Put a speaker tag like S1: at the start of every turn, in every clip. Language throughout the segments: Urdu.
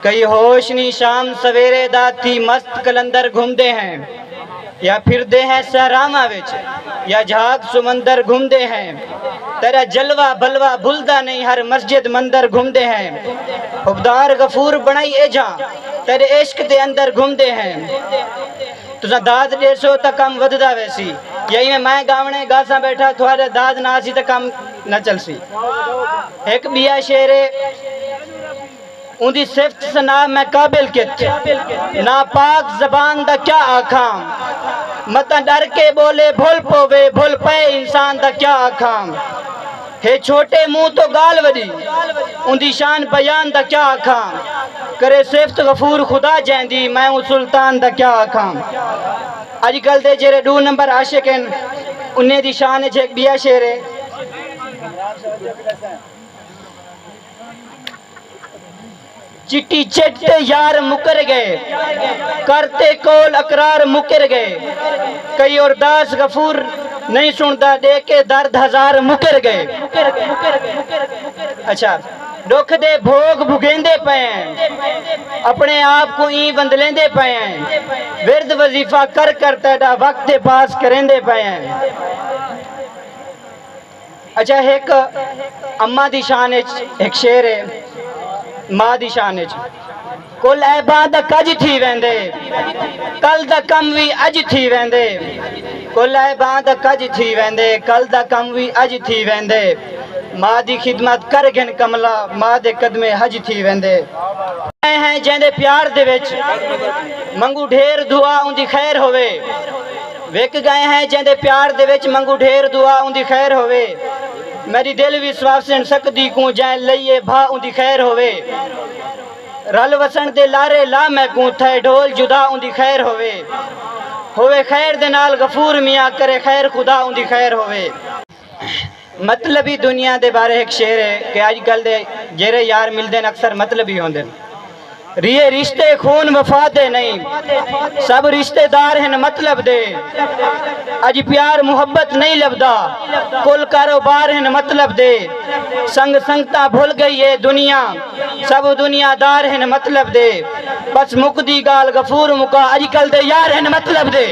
S1: کئی ہوشنی شام سویرے داتی مست کلندر گھومدے ہیں یا پھردے ہیں سہراواں وچ یا جھاگ سمندر گھومدے ہیں تیرا جلوہ بلوہ بھلدا نہیں ہر مسجد مندر گھومدے ہیں حبدار غفور بنائی اے جاں تیرے عشق دے اندر گھومدے ہیں تساں داد دیسو تا کم وددا ویسی یہی میں گاونے گاساں بیٹھا تھوڑا داد نہ سی تا کم نہ چل سی ایک بیا شیرے ان دی صفت سنا میں قابل کت ناپاک زبان دا کیا آکھام متا ڈر کے بولے بھول پوے بھول پے انسان دا کیا آکھام ہے چھوٹے منہ تو گال وڈی ان دی شان بیان دا کیا آکھام کرے صفت غفور خدا جیندی میں ہوں سلطان دا کیا آکھام آج کل دے جیرے 2 نمبر عاشق ہیں انہیں دی شان ایک بیا شیرے چٹی چٹے یار مکر گئے کرتے کول اقرار مکر گئے کئی اور داس غفور نہیں سنتا دے کے درد ہزار مکر گئے اچھا دکھ دے بھوگ بھگیندے پے ہیں اپنے آپ کو این بندلیندے پے ہیں ورد وظیفہ کر تیڑا وقت پاس کریندے پے ہیں اچھا ایک اماں دی شان ایک شعر ہے ماں دی شان کل عیباں دا کج تھی ویندے کل دا کم وی اج تھی ویندے کل عیباں دا کج تھی ویندے کل دا کم وی اج تھی ویندے ماں دی خدمت کر گھن کملا ماں دے قدمے حج تھی ویندے ہیں جیندے پیار دے وچ منگو ڈھیر دعا ان دی خیر ہوئے ویک گئے ہیں جیندے پیار دے وچ منگو ڈھیر دعا ان دی خیر ہوئے میری دل بھی سواف سن سکتی کوں جائیں لئیے بھا ان دی خیر ہوئے رل وسن دے لارے لا میں کوں تھے ڈھول جدا ان دی خیر ہوئے خیر دے نال غفور میاں کرے خیر خدا ان دی خیر ہوئے مطلبی دنیا دے بارے ایک شعر ہے کہ آج کل دے جیرے یار مل دین اکثر مطلبی ہوں دین ریے رشتے خون وفا دے نہیں سب رشتے دار ہیں مطلب دے اج پیار محبت نہیں لبدا کل کاروبار ہیں مطلب دے سنگ سنگتا بھول گئی ہے دنیا سب دنیا دار ہیں مطلب دے بس مقدی گال غفور مکا اج کل دے یار ہیں مطلب دے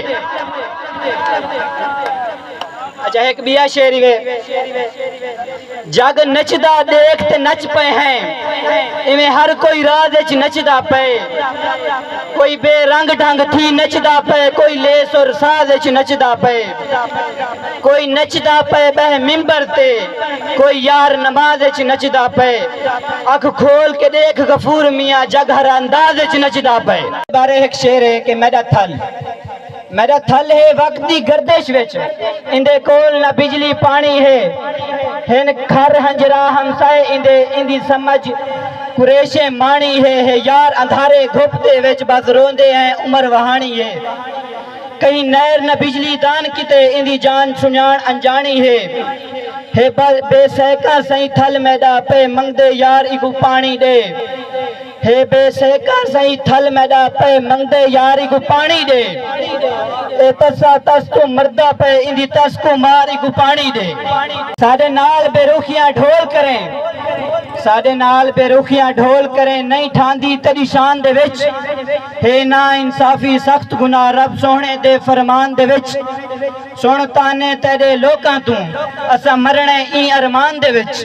S1: اچھا ایک بیا شیری وے جگ نچدا دیکھتے نچ پے ہیں ایویں ہر کوئی راز وچ نچدا پے کوئی بے رنگ ڈھنگ تھی نچدا پے کوئی لیس اور ساز وچ نچدا پے کوئی نچدا پے بہ منبر تے کوئی یار نماز وچ نچدا پے اکھ کھول کے دیکھ غفور میاں جگ ہر انداز وچ نچدا پے بارے ایک شعر ہے کہ میرا تھل ہے وقت دی گردش وچ اندے کول نہ بجلی پانی ہے ہن کھر ہنجرا ہمسائے اندی سمجھ قریشیں مانی ہے یار اندھارے گھپتے وچ بس روندے ہیں عمر وہانی ہے کہیں نیر نہ بجلی دان کتے اندی جان سنیان انجانی ہے بے سیکا سہی تھل میڈا پہ منگدے یار اگو پانی دے ہے بے سیکا سہی تھل میڈا پہ منگدے یار اگو پانی دے اے تسا تس کو مردہ پہ اندی تس کو مار اگو پانی دے ساڑے نال بے روخیاں ڈھول کریں ساڑے نال بے روخیاں ڈھول کریں نہیں ٹھاندی تیری شان دے وچ ہے نا انصافی سخت گناہ رب سونے دے فرمان دے وچ سن تانے تیرے لوکاں تو اسا مرنے این ارمان دے وچ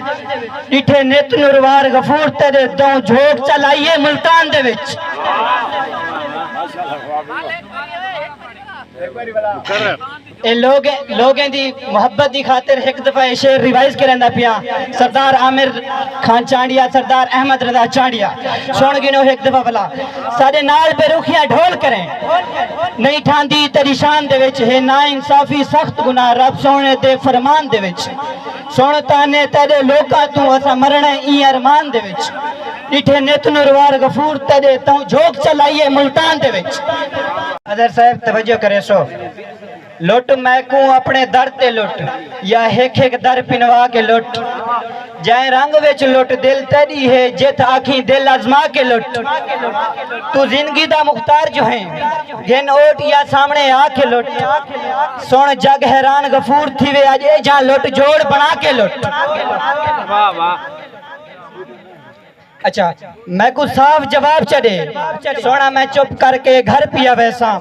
S1: ڈٹھے نت نروار غفور تیرے دوں جھوک چلائیے ملتان دے وچ اے لوگیں دی محبت دی خاطر ایک دفعہ شعر ریوائز کرندا پیا سردار عامر خان چانڈیا سردار احمد رضا چانڈیا سن گنو ایک دفعہ بلا ساڈے نال بے روخیاں ڈھول کریں نہیں ٹھاندی تیری شان دے وچ ہے نا انصافی سخت گناہ رب سونے دے فرمان دے وچ سن تانے تیرے لوکاں تو اسا مرنے این ارمان دے وچ ڈٹھے نت نروار غفور تیرے تو جھوک چلائیے ملتان دے وچ حضرت صاحب توجہ کرے سو لٹ میں کو اپنے در تے لٹ یا ایک در پنوا کے لٹ جائیں رنگ وچ لٹ دل تیری ہے جت آکھیں دل ازما کے لٹ تو زندگی دا مختار جو ہیں گھن اوٹ یا سامنے آ کے لٹ سن جگ حیران غفور تھی وے اج اے جہاں لٹ جوڑ بنا کے لٹ اچھا میں کو صاف جواب چڑے سونا میں چپ کر کے گھر پیا ویسا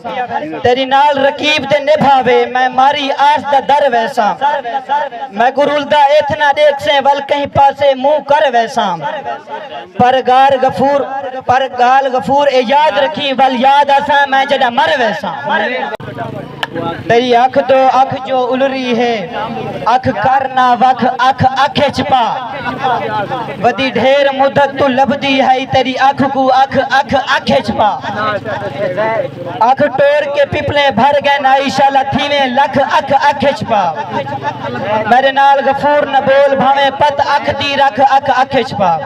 S1: تیری نال رکیب دے نبھاوے میں ماری آس دا در ویسا میں کو رولدہ اتنا دیکھ سے ول کہیں پاسے منہ کر ویسا پر گال غفور اے یاد رکھی ول یاد آسا میں جڑا مر ویسا تیری اکھ دو اکھ جو الری ہے اکھ کرنا وکھ اکھ اکھے چھپا ودی ڈھیر مدت تو لبدی ہے تیری اکھ کو اکھ اکھ اکھے چھپا اکھ ٹور کے پپلے بھر گئے نا انشاءاللہ تھیویں لکھ اکھ اکھے چھپا میرے نال غفور نہ بول بھاویں پت اکھ دی رکھ اکھ اکھے چھپا